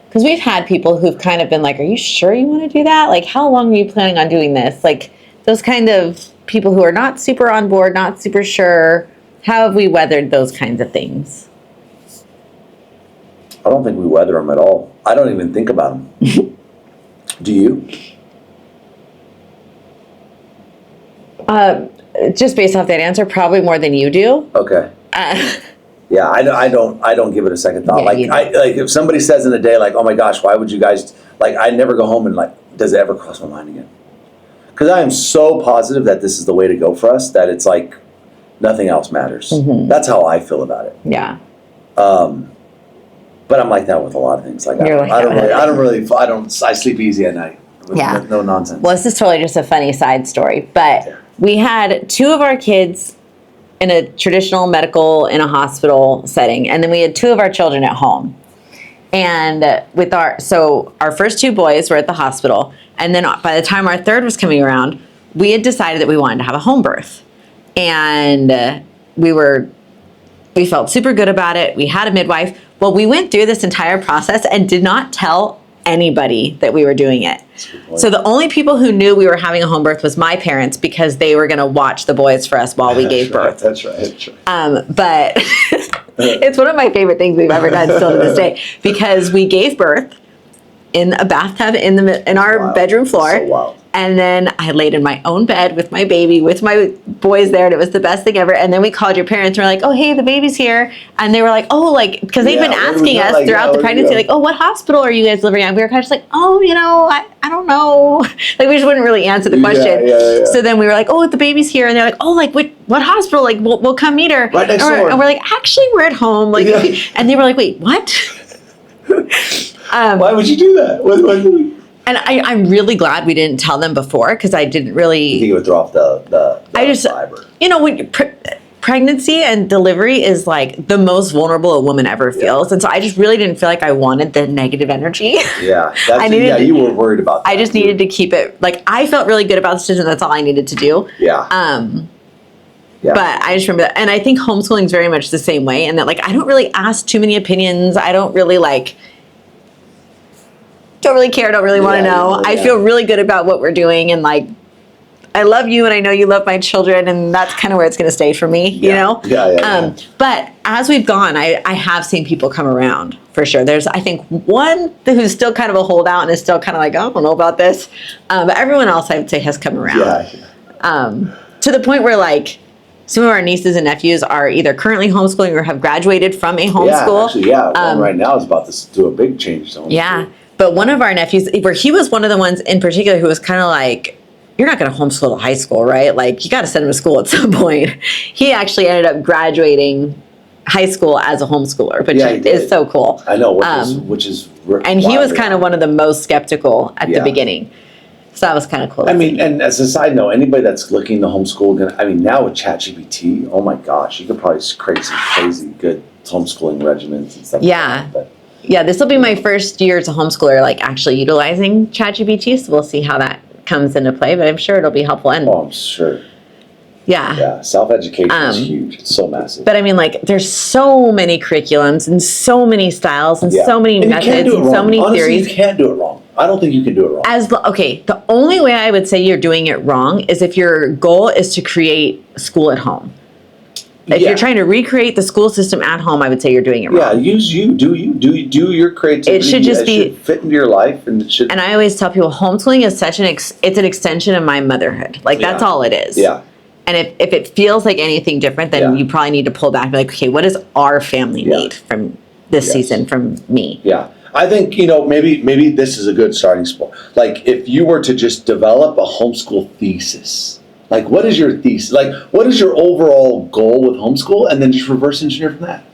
because we've had people who've kind of been like, are you sure you want to do that? Like, how long are you planning on doing this? Like, those kind of people who are not super on board, not super sure. How have we weathered those kinds of things? I don't think we weather them at all. I don't even think about them. Do you? Just based off that answer, probably more than you do. Okay. Yeah, I don't give it a second thought. Yeah, like if somebody says in a day like, oh my gosh, why would you guys like? I never go home and like, does it ever cross my mind again? Because I am so positive that this is the way to go for us that it's like nothing else matters. Mm-hmm. That's how I feel about it. Yeah. But I'm like that with a lot of things. Like I sleep easy at night. With no nonsense. Well, this is totally just a funny side story, but we had 2 of our kids in a traditional medical in a hospital setting, and then we had 2 of our children at home. And our first 2 boys were at the hospital, and then by the time our third was coming around, we had decided that we wanted to have a home birth. And we felt super good about it. We had a midwife. Well, we went through this entire process and did not tell anybody that we were doing it. So the only people who knew we were having a home birth was my parents, because they were going to watch the boys for us while we gave birth. That's right. But it's one of my favorite things we've ever done still to this day, because we gave birth in a bathtub in our bedroom floor. So wild. And then I laid in my own bed with my baby, with my boys there, and it was the best thing ever. And then we called your parents and we're like, oh, hey, the baby's here. And they were like, oh, like, because they've been asking us throughout the pregnancy, like, oh, what hospital are you guys delivering at? We were kind of just like, oh, I don't know. Like, we just wouldn't really answer the question. Yeah. So then we were like, oh, the baby's here. And they're like, oh, like, what hospital? Like, we'll come meet her. Right next door. And we're like, actually, we're at home. Like, and they were like, wait, what? Why would you do that? And I'm really glad we didn't tell them before, because I didn't really. You think it would throw off the fiber? When pregnancy and delivery is like the most vulnerable a woman ever feels, and so I just really didn't feel like I wanted the negative energy. Yeah, you were worried about that. I just needed to keep it like I felt really good about the decision. That's all I needed to do. Yeah. Yeah. But I just remember that, and I think homeschooling is very much the same way, and that like I don't really ask too many opinions. I don't really don't really care, don't really want to know. I feel really good about what we're doing, and like I love you and I know you love my children, and that's kind of where it's going to stay for me, you know? Yeah. But as we've gone, I have seen people come around for sure. There's, I think, one who's still kind of a holdout and is still kind of like, oh, I don't know about this. But everyone else, I would say, has come around. To the point where like some of our nieces and nephews are either currently homeschooling or have graduated from a homeschool. One right now is about to do a big change to homeschool. Yeah. But one of our nephews, where he was one of the ones in particular who was kind of like, you're not going to homeschool to high school, right? Like, you got to send him to school at some point. He actually ended up graduating high school as a homeschooler, which is so cool. I know, which is and he was kind of one of the most skeptical at the beginning. So that was kind of cool. I mean, and as a side note, anybody that's looking to homeschool, now with ChatGPT, oh my gosh, you could probably create some crazy good homeschooling regimens and stuff like that. But, yeah, this will be my first year as a homeschooler, like actually utilizing ChatGPT. So we'll see how that comes into play, but I'm sure it'll be helpful. And I'm sure. Yeah, self-education is huge. It's so massive. But I mean, like, there's so many curriculums and so many styles and so many methods and so many theories. You can't do it wrong. I don't think you can do it wrong. The only way I would say you're doing it wrong is if your goal is to create school at home. If you're trying to recreate the school system at home, I would say you're doing it wrong. Yeah, use you. Do your creativity. It should just be fit into your life, and it should. And I always tell people, homeschooling is such it's an extension of my motherhood. Like that's all it is. Yeah. And if it feels like anything different, then you probably need to pull back and be like, okay, what does our family need from this season from me? Yeah. I think, maybe this is a good starting spot. Like, if you were to just develop a homeschool thesis, like, what is your thesis? Like, what is your overall goal with homeschool? And then just reverse engineer from that.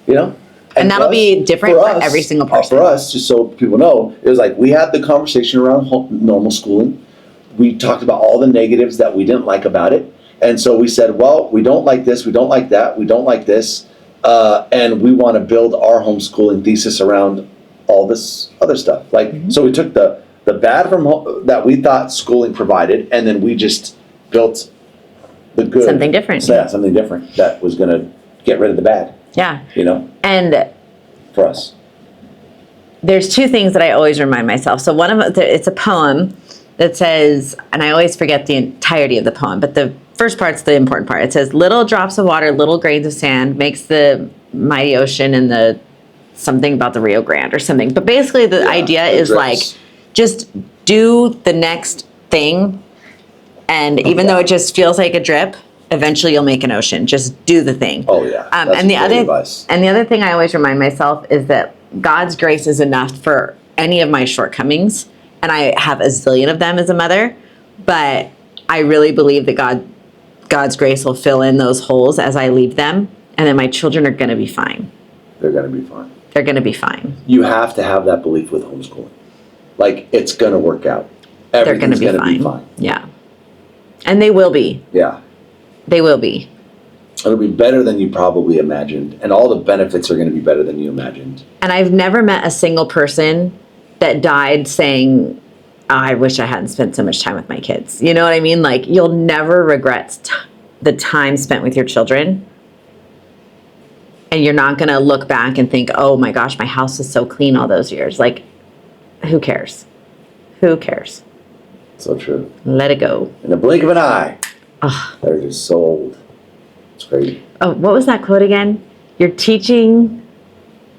Yeah. And that'll be different for every single person. For us, just so people know, it was like we had the conversation around normal schooling. We talked about all the negatives that we didn't like about it. And so we said, well, we don't like this, we don't like that, we don't like this. And we want to build our homeschooling thesis around all this other stuff. Like, so we took the bad from that we thought schooling provided, and then we just built the good. Something different. So, yeah, something different that was going to get rid of the bad. Yeah. And for us, there's two things that I always remind myself. So one of them, it's a poem that says, and I always forget the entirety of the poem, but the first part's the important part. It says, little drops of water, little grains of sand makes the mighty ocean, and the something about the Rio Grande or something. But basically the idea is like, just do the next thing. And even though it just feels like a drip, eventually you'll make an ocean. Just do the thing. Oh yeah. And the other thing I always remind myself is that God's grace is enough for any of my shortcomings. And I have a zillion of them as a mother, but I really believe that God's grace will fill in those holes as I leave them. And then my children are going to be fine. They're going to be fine. They're going to be fine. You have to have that belief with homeschooling. Like, it's going to work out. They're going to be fine. Yeah. And they will be. Yeah. They will be. It'll be better than you probably imagined. And all the benefits are going to be better than you imagined. And I've never met a single person that died saying, oh, I wish I hadn't spent so much time with my kids. You know what I mean? Like, you'll never regret the time spent with your children. And you're not going to look back and think, oh my gosh, my house was so clean all those years. Like, who cares? Who cares? So true. Let it go. In the blink of an eye. They're just so old. It's crazy. Oh, what was that quote again? You're teaching.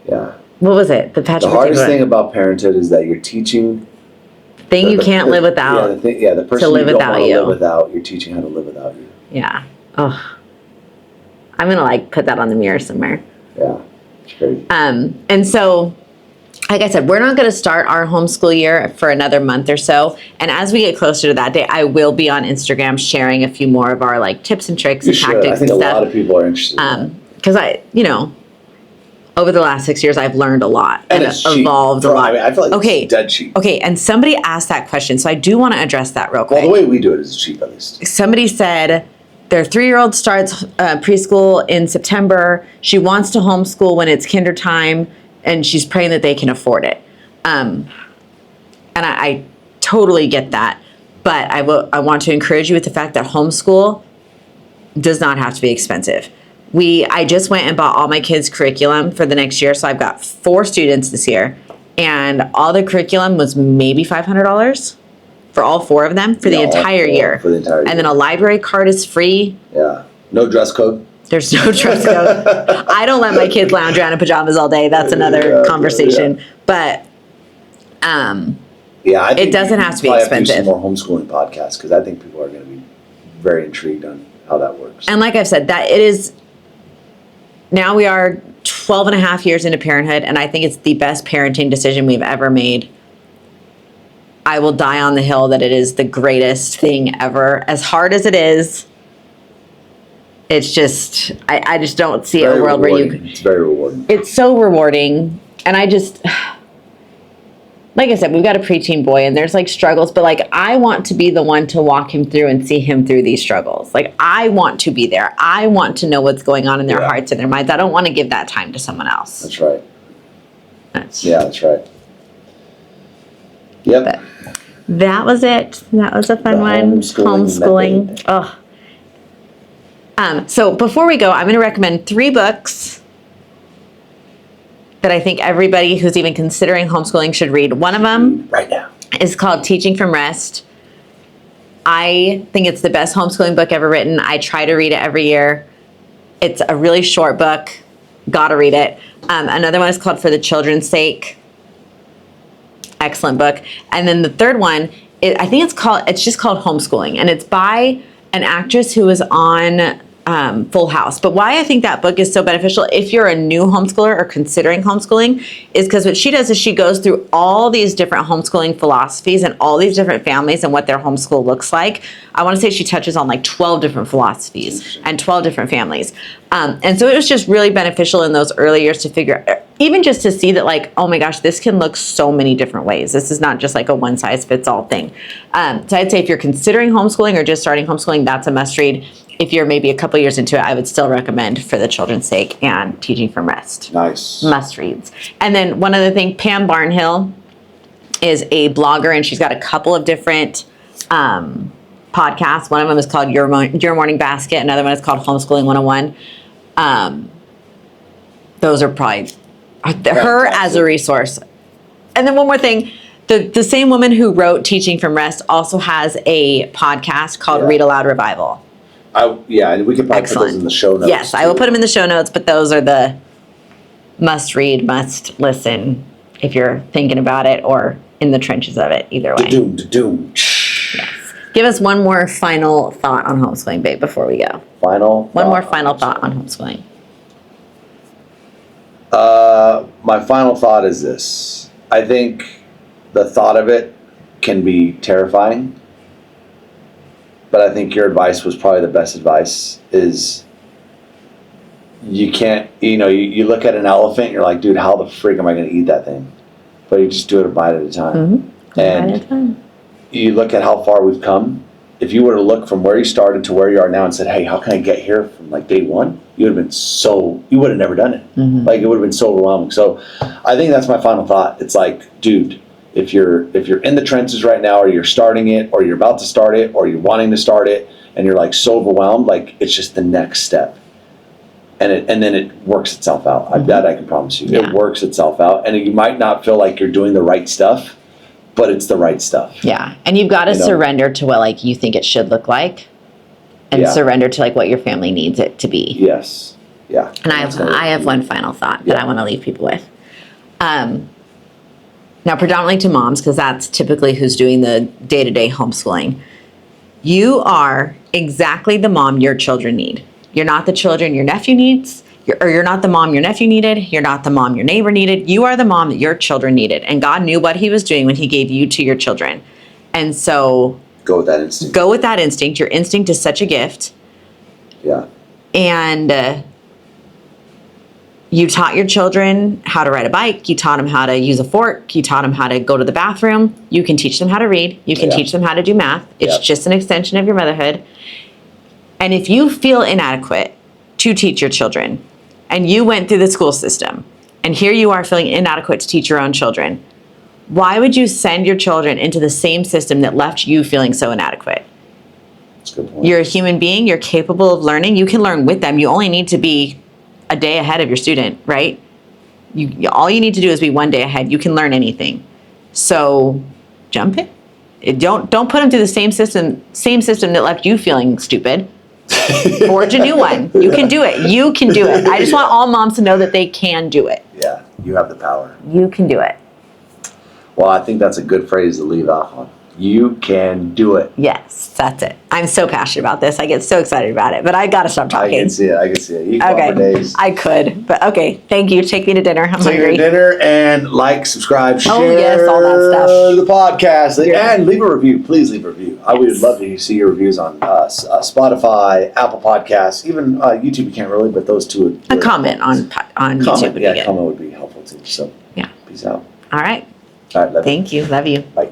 Yeah. What was it? The hardest thing about parenthood is that you're teaching. Thing you can't live without. The person you don't want to live without, you're teaching how to live without you. Yeah. Oh. I'm going to put that on the mirror somewhere. Yeah. It's crazy. And so, like I said, we're not going to start our homeschool year for another month or so. And as we get closer to that day, I will be on Instagram sharing a few more of our tips and tricks and tactics and stuff. I think a lot of people are interested in that. Because over the last 6 years, I've learned a lot and evolved a lot. I feel like it's dead cheap. Okay, and somebody asked that question, so I do want to address that real quick. Well, the way we do it is cheap, at least. Somebody said their 3-year-old starts preschool in September. She wants to homeschool when it's kinder time, and she's praying that they can afford it. And I totally get that. But I want to encourage you with the fact that homeschool does not have to be expensive. I just went and bought all my kids' curriculum for the next year. So I've got 4 students this year. And all the curriculum was maybe $500 for all 4 of them for the entire year. For the entire year. And then a library card is free. Yeah. No dress code. There's no dress code. I don't let my kids lounge around in pajamas all day. That's another conversation. But I think it doesn't have to be expensive. Have to do some more homeschooling podcasts because I think people are going to be very intrigued on how that works. And like I've said, that it is. Now we are 12 and a half years into parenthood, and I think it's the best parenting decision we've ever made. I will die on the hill that it is the greatest thing ever. As hard as it is, it's just, I just don't see a world where you... It's very rewarding. It's so rewarding. And I just, like I said, we've got a preteen boy and there's struggles, but I want to be the one to walk him through and see him through these struggles. I want to be there. I want to know what's going on in their hearts and their minds. I don't want to give that time to someone else. That's right. That's right. Yep. But that was it. That was a fun one. Homeschooling. Oh. So before we go, I'm going to recommend 3 books that I think everybody who's even considering homeschooling should read. One of them right now is called Teaching from Rest. I think it's the best homeschooling book ever written. I try to read it every year. It's a really short book. Gotta read it. Another one is called For the Children's Sake. Excellent book. And then the third one, it's just called Homeschooling. And it's by an actress who was on Full House. But why I think that book is so beneficial if you're a new homeschooler or considering homeschooling is because what she does is she goes through all these different homeschooling philosophies and all these different families and what their homeschool looks like. I want to say she touches on like 12 different philosophies and 12 different families. And so it was just really beneficial in those early years to figure, even just to see that like, oh my gosh, this can look so many different ways. This is not just like a one size fits all thing. So I'd say if you're considering homeschooling or just starting homeschooling, that's a must read. If you're maybe a couple years into it, I would still recommend For the Children's Sake and Teaching from Rest. Nice. Must reads. And then one other thing, Pam Barnhill is a blogger and she's got a couple of different podcasts. One of them is called Your Morning Basket. Another one is called Homeschooling 101. Those are probably her as a resource. And then one more thing, the same woman who wrote Teaching from Rest also has a podcast called Read Aloud Revival. We could probably put those in the show notes. Yes, I will put them in the show notes, but those are the must read, must listen if you're thinking about it or in the trenches of it, either way. Da-doom. Yes. Give us one more final thought on homeschooling, babe, before we go. One more final thought on homeschooling. My final thought is this. I think the thought of it can be terrifying. But I think your advice was probably the best advice is you can't, you look at an elephant and you're like, dude, how the freak am I going to eat that thing? But you just do it a bite at a time. Mm-hmm. And you look at how far we've come. If you were to look from where you started to where you are now and said, hey, how can I get here from like day one? You would have never done it. Mm-hmm. Like it would have been so overwhelming. So I think that's my final thought. It's like, dude, if you're in the trenches right now, or you're starting it, or you're about to start it, or you're wanting to start it, and you're like so overwhelmed, like it's just the next step, and then it works itself out. Mm-hmm. That I can promise you, Yeah. It works itself out, and you might not feel like you're doing the right stuff, but it's the right stuff. Yeah, and you've got to surrender to what like you think it should look like, and surrender to like what your family needs it to be. Yes. Yeah. And I have one final thought that I want to leave people with. Now, predominantly to moms, because that's typically who's doing the day-to-day homeschooling. You are exactly the mom your children need. You're not the children your nephew needs, you're not the mom your nephew needed. You're not the mom your neighbor needed. You are the mom that your children needed. And God knew what he was doing when he gave you to your children. And so go with that instinct. Go with that instinct. Your instinct is such a gift. Yeah. And you taught your children how to ride a bike. You taught them how to use a fork. You taught them how to go to the bathroom. You can teach them how to read. You can teach them how to do math. It's just an extension of your motherhood. And if you feel inadequate to teach your children, and you went through the school system, and here you are feeling inadequate to teach your own children, why would you send your children into the same system that left you feeling so inadequate? That's a good point. You're a human being. You're capable of learning. You can learn with them. You only need to be a day ahead of your student, right? All you need to do is be one day ahead. You can learn anything. So jump in. Don't put them through the same system that left you feeling stupid. Forge a new one. You can do it. You can do it. I just want all moms to know that they can do it. Yeah, you have the power. You can do it. Well, I think that's a good phrase to leave off on. You can do it. Yes, that's it. I'm so passionate about this. I get so excited about it, but I gotta stop talking. I can see it. You can go for days. I could, but okay. Thank you. Take me to dinner. I'm hungry. Take me to dinner and like, subscribe, share all that stuff. The podcast, and leave a review. Please leave a review. I would love to see your reviews on Spotify, Apple Podcasts, even YouTube. You can't really, but those two would. A comment on YouTube would be good. Comment would be helpful too. So yeah. Peace out. All right. All right. Thank you. Love you. Bye.